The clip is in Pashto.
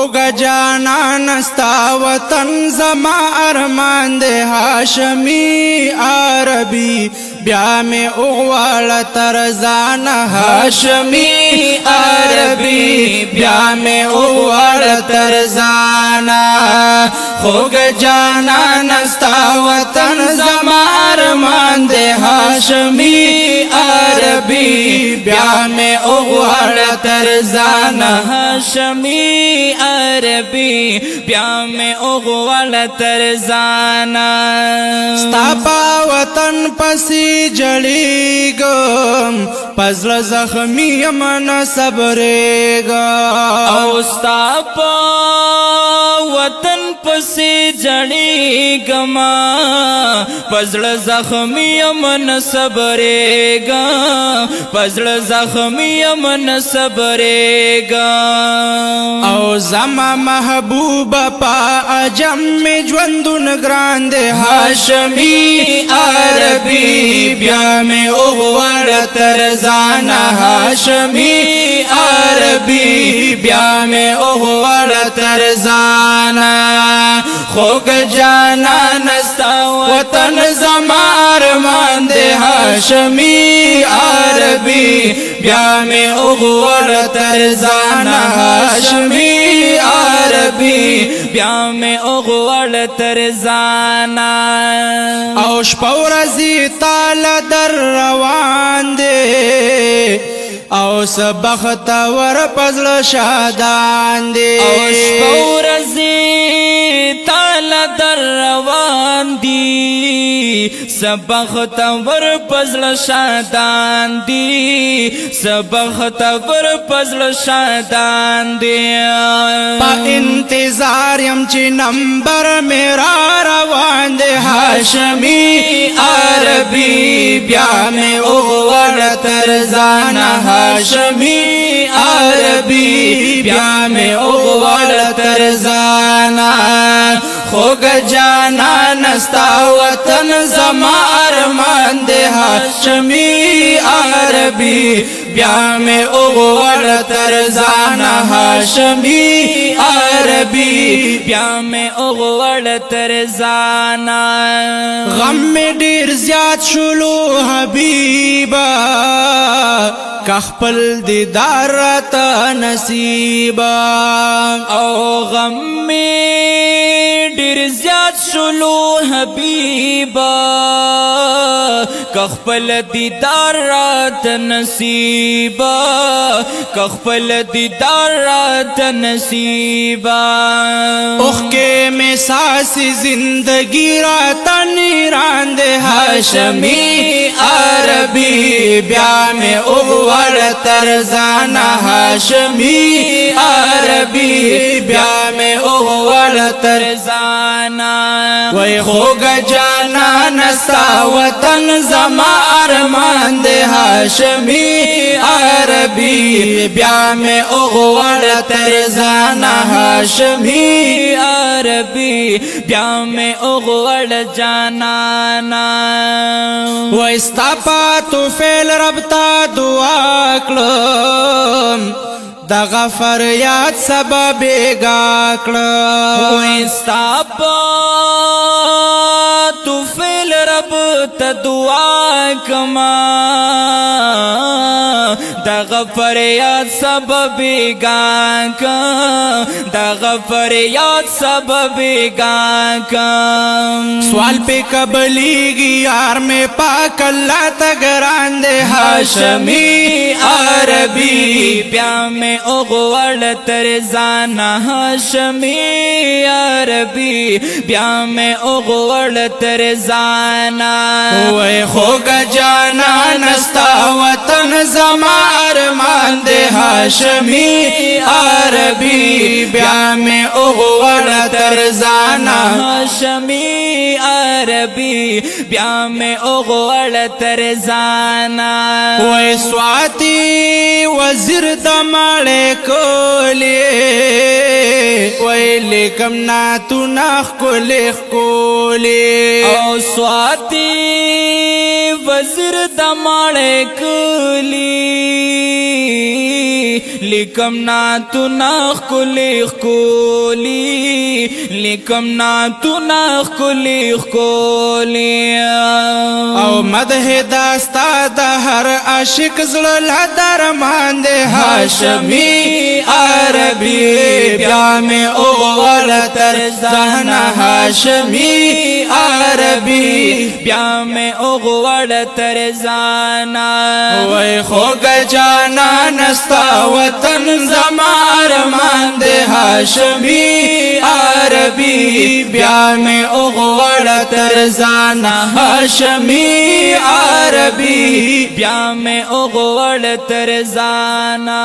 خوگا جانا نستا وطن زما ارمان دے ہاشمی عربی بیا میں اغوال ترزان ہاشمی عربی بیا میں اغوال ترزان خوگا جانا نستا وطن زما ارمان دے ہاشمی عربی بیا میں اغوال ترزان ہاشمی عربی بیا میں اغوال ترزانا ستا پا وطن پسی جڑیگم پزل زخمی من صبریگم او ستا پا وطن پسی جڑیگم پزل زخمی من صبریگم پزل زخمی من صبریگم او زما محبوب پا عجم میں جوندن گراند ہاشمی عربی بیا میں اغوال ترزان ہاشمی عربی بیا میں اغوال ترزان خوگ جانا نستا وطن زما ارمان دے ہاشمی عربی بیا میں اغوال ترزان ہاشمی عربی بیا میں اغوال ترزانا او شپورزی تال در روان دے او سبخت ور پزل شادان دے او شپورزی تال در روان دی سبخت ور پزل شادان دی سبخت ور پزل شادان دی پا انتظار یم چی نمبر میرا روان دے ہاشمی عربی بیا میں اغوال ترزان ہاشمی عربی بیا میں اغوال ترزان خوگ جانا نستا وطن زما ارمان دے ہاشمی عربی بیا میں اغوال ترزان ہاشمی عربی بیا میں اغوال ترزانا غم میں ڈیر زیاد شلو حبیبا کخپل دیدار راتا نصیبا او غم میں ڈیر زیاد شلو حبیبا کخپل دیدار رات نصیبا کخپل دیدار رات نصیبا اخ کے میں ساسی زندگی راتا نیران دے ہاشمی عربی بیا میں اغوال ترزان ہاشمی عربی بیا میں اغوال ترزانا وی خوگ جانا نستا وطن زما ارمان دے ہاشمی عربی بیا میں اغوال ترزان ہاشمی عربی بیا میں اغوال جانانا وی ستا پاتو فیل رب تا دعا کلم دا غفر یاد سبب گاکلم وی ستا پاتو فیل رب تا دعا کما دا غفر یاد سبب گاکا دا غفر یاد سبب گاکا سوال پہ قبلیگی یار میں پاک اللہ تگران دے ہاشمی عربی بیا میں اغوال ترزان ہاشمی عربی بیا میں اغوال ترزان وے خوگ جانا نستا وطن زما ارمان دے ہاشمی عربی بیا میں اغوال ترزان ہاشمی عربی بیا میں اغوال ترزانا وے سواتی وزیر دماڑے کولی وے لکم ناتو ناخ کولی او سواتی وزیر دماڑے کلی لیکم ناتونا خکلی خکولی لیکم ناتونا خکلی خکولی او مدح داستا د هر عاشق زړه لا درمان دے هاشمی عربی بیا میں اغوال تر ذہن هاشمی عربی بیا میں اغوڑ تر زانا وی خوگ جانا نستا وطن زمار مان دے هاشمی عربی بیا میں اغوال تر زانا هاشمی عربی بیا میں اغوڑ تر زانا